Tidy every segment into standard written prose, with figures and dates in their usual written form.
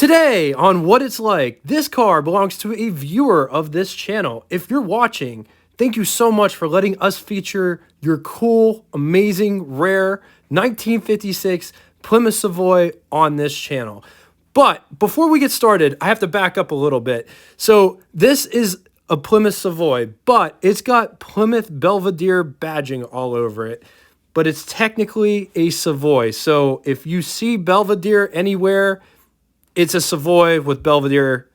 Today on What It's Like, this car belongs to a viewer of this channel. If you're watching, thank you so much for letting us feature your cool, amazing, rare 1956 Plymouth Savoy on this channel. But before we get started, I have to back up a little bit. So this is a Plymouth Savoy, but it's got Plymouth Belvedere badging all over it. But it's technically a Savoy. So if you see Belvedere anywhere, it's a Savoy with Belvedere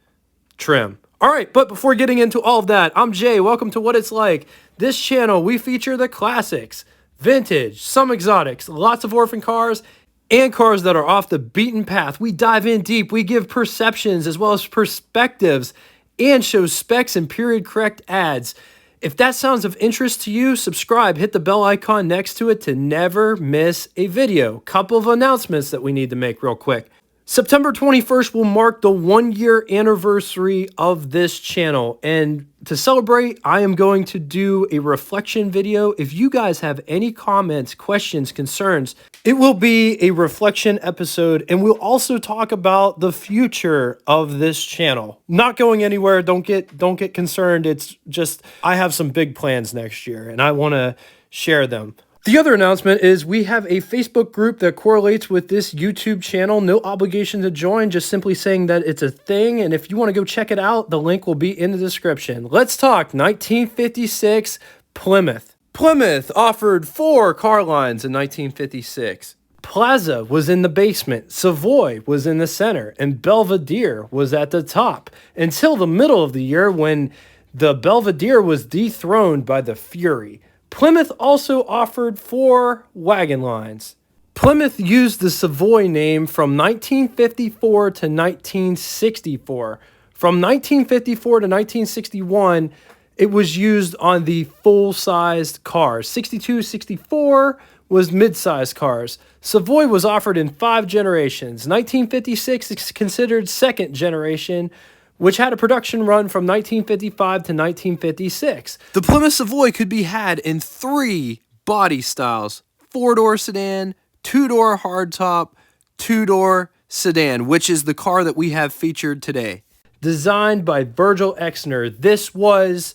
trim. All right, but before getting into all of that, I'm Jay. Welcome to What It's Like. This channel, we feature the classics, vintage, some exotics, lots of orphan cars, and cars that are off the beaten path. We dive in deep. We give perceptions as well as perspectives and show specs and period correct ads. If that sounds of interest to you, subscribe, hit the bell icon next to it to never miss a video. Couple of announcements that we need to make real quick. September 21st will mark the 1-year anniversary of this channel, and to celebrate, I am going to do a reflection video. If you guys have any comments, questions, concerns, it will be a reflection episode, and we'll also talk about the future of this channel. Not going anywhere, don't get concerned. It's just I have some big plans next year, and I want to share them. The other announcement is we have a Facebook group that correlates with this YouTube channel. No obligation to join, just simply saying that it's a thing. And if you want to go check it out, the link will be in the description. Let's talk 1956 Plymouth. Plymouth offered 4 car lines in 1956. Plaza was in the basement, Savoy was in the center, and Belvedere was at the top until the middle of the year when the Belvedere was dethroned by the Fury. Plymouth also offered 4 wagon lines. Plymouth used the Savoy name from 1954 to 1964. From 1954 to 1961, it was used on the full-sized cars. 62, 64 was mid-sized cars. Savoy was offered in 5 generations. 1956 is considered second generation, which had a production run from 1955 to 1956. The Plymouth Savoy could be had in 3 body styles: 4-door sedan, 2-door hardtop, 2-door sedan, which is the car that we have featured today. Designed by Virgil Exner, this was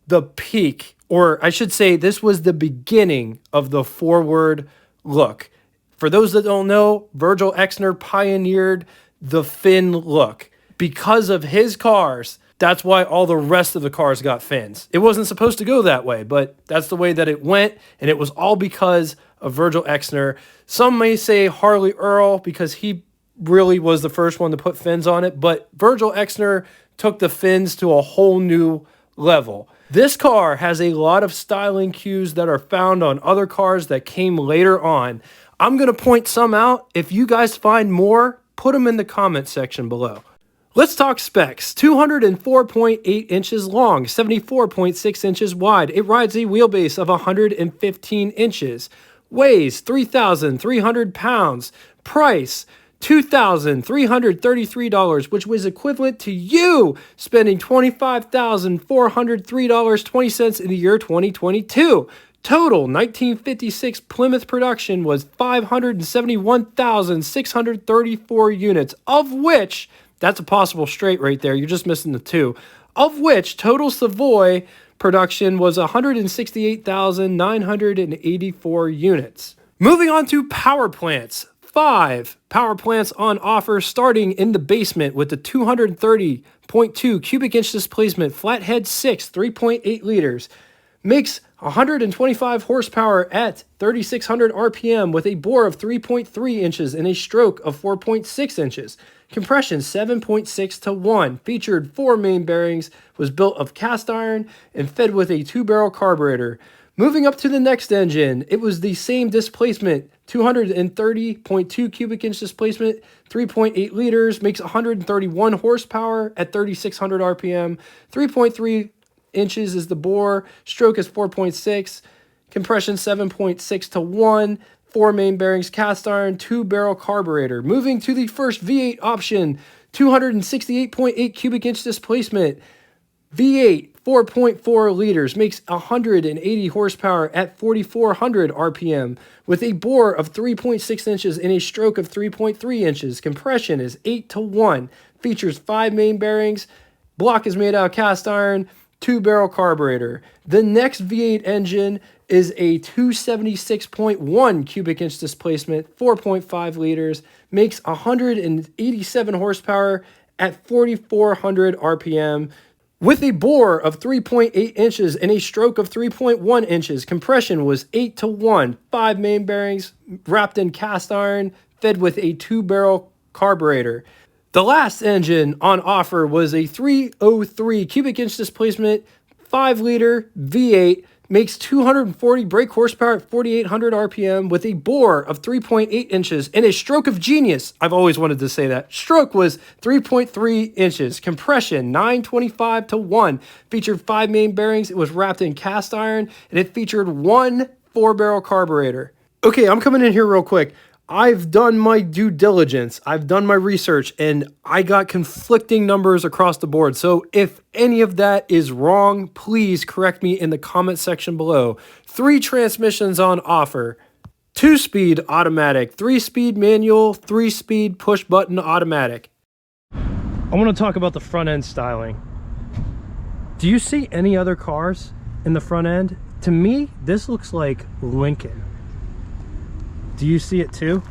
the peak, or I should say this was the beginning of the forward look. For those that don't know, Virgil Exner pioneered the fin look. Because of his cars, that's why all the rest of the cars got fins. It wasn't supposed to go that way, but that's the way that it went, and it was all because of Virgil Exner. Some may say Harley Earl because he really was the first one to put fins on it, but Virgil Exner took the fins to a whole new level. This car has a lot of styling cues that are found on other cars that came later on. I'm going to point some out. If you guys find more, put them in the comment section below. Let's talk specs. 204.8 inches long, 74.6 inches wide. It rides a wheelbase of 115 inches. Weighs 3,300 pounds. Price, $2,333, which was equivalent to you spending $25,403.20 in the year 2022. Total 1956 Plymouth production was 571,634 units, of which, that's a possible straight right there, you're just missing the 2, of which total Savoy production was 168,984 units. Moving on to power plants. 5 power plants on offer, starting in the basement with the 230.2 cubic inch displacement flathead 6 3.8 liters. Makes 125 horsepower at 3,600 RPM with a bore of 3.3 inches and a stroke of 4.6 inches. Compression 7.6 to 1. Featured 4 main bearings. Was built of cast iron and fed with a 2-barrel carburetor. Moving up to the next engine, it was the same displacement, 230.2 cubic inch displacement, 3.8 liters, makes 131 horsepower at 3,600 RPM, 3.3 inches is the bore, stroke is 4.6, compression 7.6 to 1, 4 main bearings, cast iron, 2-barrel carburetor. Moving to the first V8 option, 268.8 cubic inch displacement, V8, 4.4 liters, makes 180 horsepower at 4,400 RPM with a bore of 3.6 inches and a stroke of 3.3 inches. Compression is 8-to-1. Features 5 main bearings. Block is made out of cast iron. 2-barrel carburetor. The next V8 engine is a 276.1 cubic inch displacement, 4.5 liters, makes 187 horsepower at 4,400 RPM with a bore of 3.8 inches and a stroke of 3.1 inches. Compression was 8-to-1, 5 main bearings wrapped in cast iron, fed with a 2-barrel carburetor. The last engine on offer was a 303 cubic inch displacement, 5-liter V8, makes 240 brake horsepower at 4,800 RPM with a bore of 3.8 inches and a stroke of genius. I've always wanted to say that. Stroke was 3.3 inches. Compression 925-to-1. Featured 5 main bearings. It was wrapped in cast iron and it featured 1 4-barrel carburetor. Okay, I'm coming in here real quick. I've done my due diligence. I've done my research and I got conflicting numbers across the board. So if any of that is wrong, please correct me in the comment section below. 3 transmissions on offer. 2-speed automatic, 3-speed manual, 3-speed push button automatic. I want to talk about the front end styling. Do you see any other cars in the front end? To me, this looks like Lincoln. Do you see it too?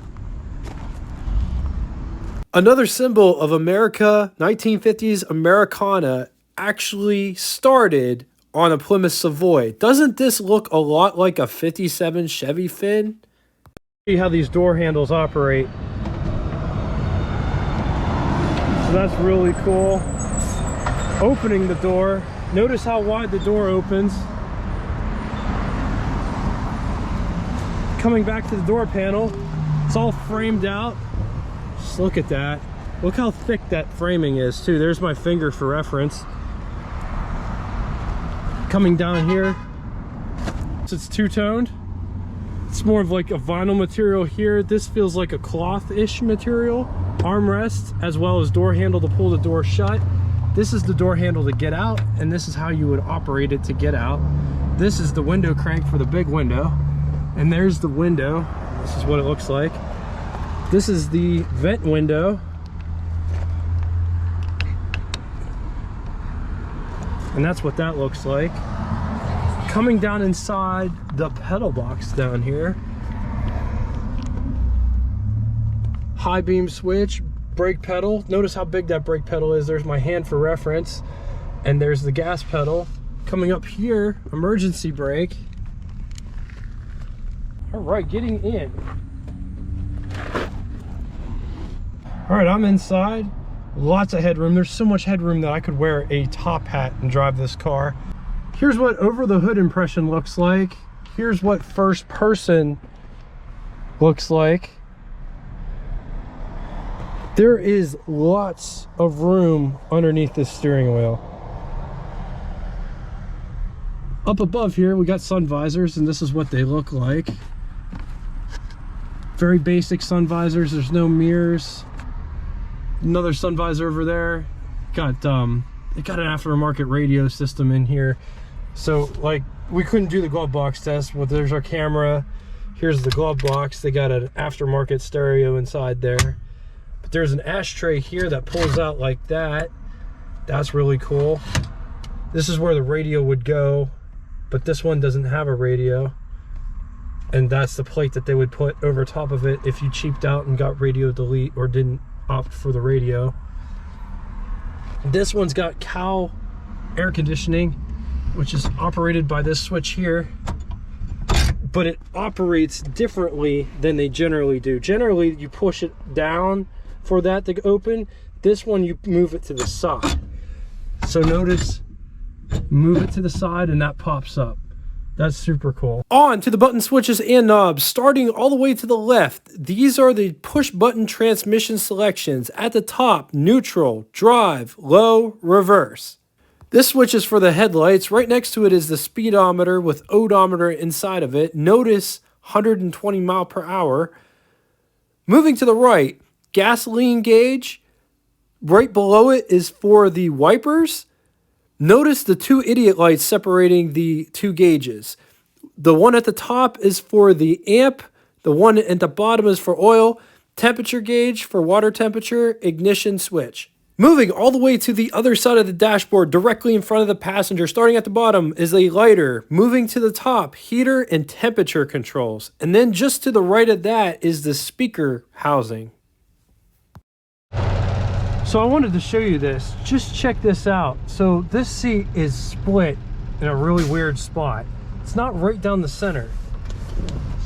Another symbol of America, 1950s Americana, actually started on a Plymouth Savoy. Doesn't this look a lot like a 57 Chevy Finn? See how these door handles operate. So that's really cool. Opening the door. Notice how wide the door opens. Coming back to the door panel, it's all framed out. Just look at that. Look how thick that framing is too. There's my finger for reference. Coming down here, so it's two-toned. It's more of like a vinyl material here. This feels like a cloth-ish material. Armrest, as well as door handle to pull the door shut. This is the door handle to get out, and this is how you would operate it to get out. This is the window crank for the big window. And there's the window. This is what it looks like. This is the vent window. And that's what that looks like. Coming down inside the pedal box down here. High beam switch, brake pedal. Notice how big that brake pedal is. There's my hand for reference. And there's the gas pedal. Coming up here, emergency brake. All right, getting in. All right, I'm inside. Lots of headroom. There's so much headroom that I could wear a top hat and drive this car. Here's what over the hood impression looks like. Here's what first person looks like. There is lots of room underneath this steering wheel. Up above here, we got sun visors, and this is what they look like. Very basic sun visors. There's no mirrors. Another sun visor over there. It got an aftermarket radio system in here. So like we couldn't do the glove box test. Well, there's our camera. Here's the glove box. They got an aftermarket stereo inside there. But there's an ashtray here that pulls out like that. That's really cool. This is where the radio would go, but this one doesn't have a radio. And that's the plate that they would put over top of it if you cheaped out and got radio delete or didn't opt for the radio. This one's got cowl air conditioning, which is operated by this switch here. But it operates differently than they generally do. Generally, you push it down for that to open. This one, you move it to the side. So notice, move it to the side and that pops up. That's super cool. On to the button switches and knobs, starting all the way to the left. These are the push button transmission selections. At the top, neutral, drive, low, reverse. This switch is for the headlights. Right next to it is the speedometer with odometer inside of it. Notice 120 mile per hour. Moving to the right, gasoline gauge. Right below it is for the wipers. Notice the two idiot lights separating the two gauges. The one at the top is for the amp. The one at the bottom is for oil. Temperature gauge for water temperature. Ignition switch. Moving all the way to the other side of the dashboard, directly in front of the passenger, starting at the bottom, is a lighter. Moving to the top, heater and temperature controls. And then just to the right of that is the speaker housing. So I wanted to show you this. Just check this out. So this seat is split in a really weird spot. It's not right down the center.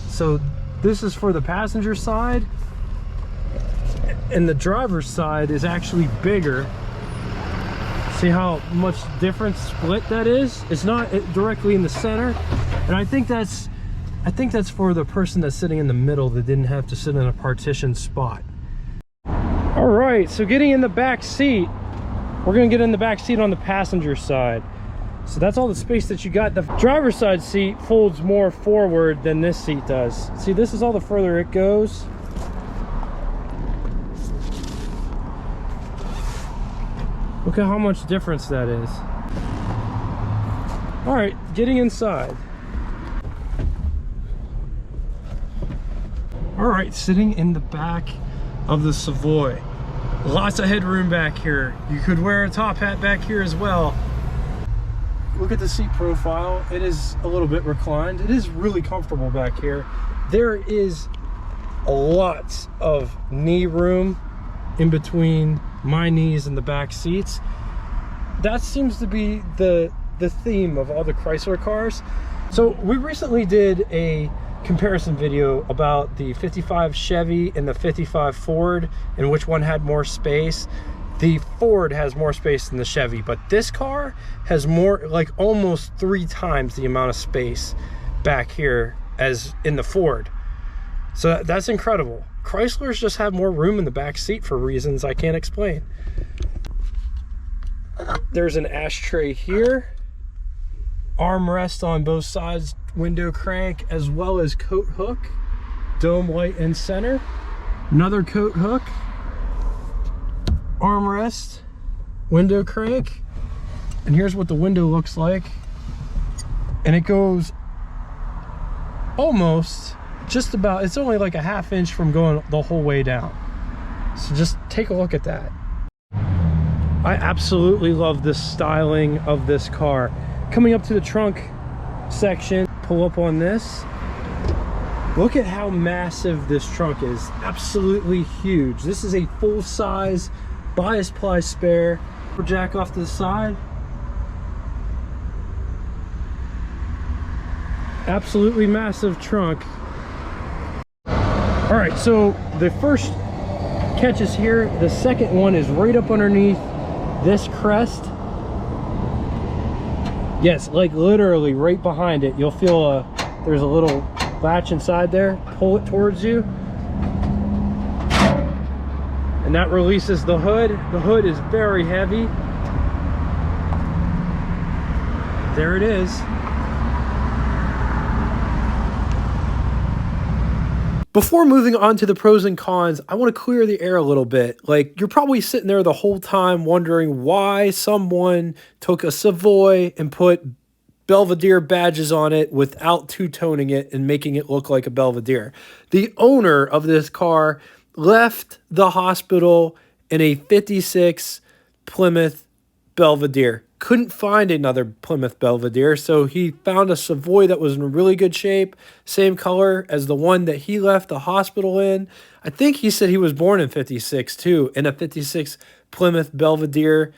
So this is for the passenger side, and the driver's side is actually bigger. See how much difference split that is? It's not directly in the center, and I think that's for the person that's sitting in the middle that didn't have to sit in a partitioned spot. All right, so getting in the back seat, we're gonna get in the back seat on the passenger side. So that's all the space that you got. The driver's side seat folds more forward than this seat does. See, this is all the further it goes. Look at how much difference that is. All right, getting inside. All right, sitting in the back of the Savoy. Lots of headroom back here. You could wear a top hat back here as well. Look at the seat profile. It is a little bit reclined. It is really comfortable back here. There is a lot of knee room in between my knees and the back seats. That seems to be the theme of all the Chrysler cars. So we recently did a comparison video about the 55 Chevy and the 55 Ford and which one had more space. The Ford has more space than the Chevy, but this car has more, like almost 3 times the amount of space back here as in the Ford. So that's incredible. Chryslers just have more room in the back seat for reasons I can't explain. There's an ashtray here, armrest on both sides, window crank, as well as coat hook, dome light in center, another coat hook, armrest, window crank, and here's what the window looks like. And it goes almost just about, it's only like a ½ inch from going the whole way down. So just take a look at that. I absolutely love the styling of this car. Coming up to the trunk section, pull up on this. Look at how massive this trunk is. Absolutely huge. This is a full-size bias ply spare. Jack off to the side. Absolutely massive trunk. All right, so the first catch is here. The second one is right up underneath this crest. Yes, like literally right behind it. You'll feel there's a little latch inside there. Pull it towards you, and that releases the hood. The hood is very heavy. There it is. Before moving on to the pros and cons, I want to clear the air a little bit. Like, you're probably sitting there the whole time wondering why someone took a Savoy and put Belvedere badges on it without two-toning it and making it look like a Belvedere. The owner of this car left the hospital in a 56 Plymouth Belvedere. Couldn't find another Plymouth Belvedere, so he found a Savoy that was in really good shape, same color as the one that he left the hospital in. I think he said he was born in 56 too, in a 56 Plymouth Belvedere,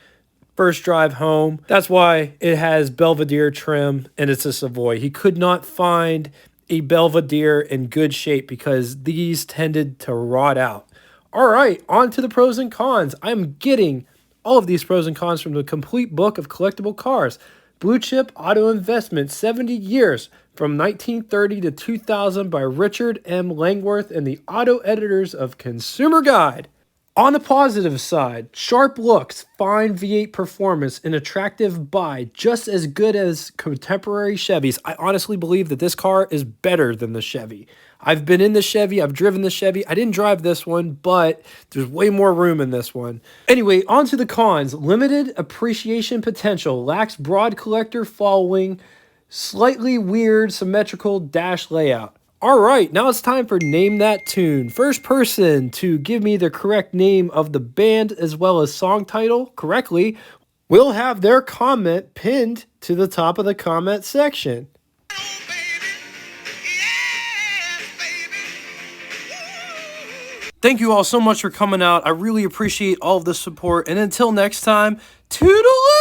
first drive home. That's why it has Belvedere trim and it's a Savoy. He could not find a Belvedere in good shape because these tended to rot out. All right, on to the pros and cons. I'm getting all of these pros and cons from the complete book of collectible cars. Blue Chip Auto Investment, 70 years from 1930 to 2000 by Richard M. Langworth and the auto editors of Consumer Guide. On the positive side, sharp looks, fine V8 performance, an attractive buy, just as good as contemporary Chevys. I honestly believe that this car is better than the Chevy. I've been in the Chevy, I've driven the Chevy. I didn't drive this one, but there's way more room in this one. Anyway, on to the cons. Limited appreciation potential, lacks broad collector following, slightly weird symmetrical dash layout. All right, now it's time for Name That Tune. First person to give me the correct name of the band as well as song title correctly will have their comment pinned to the top of the comment section. Thank you all so much for coming out. I really appreciate all of the support. And until next time, toodaloo!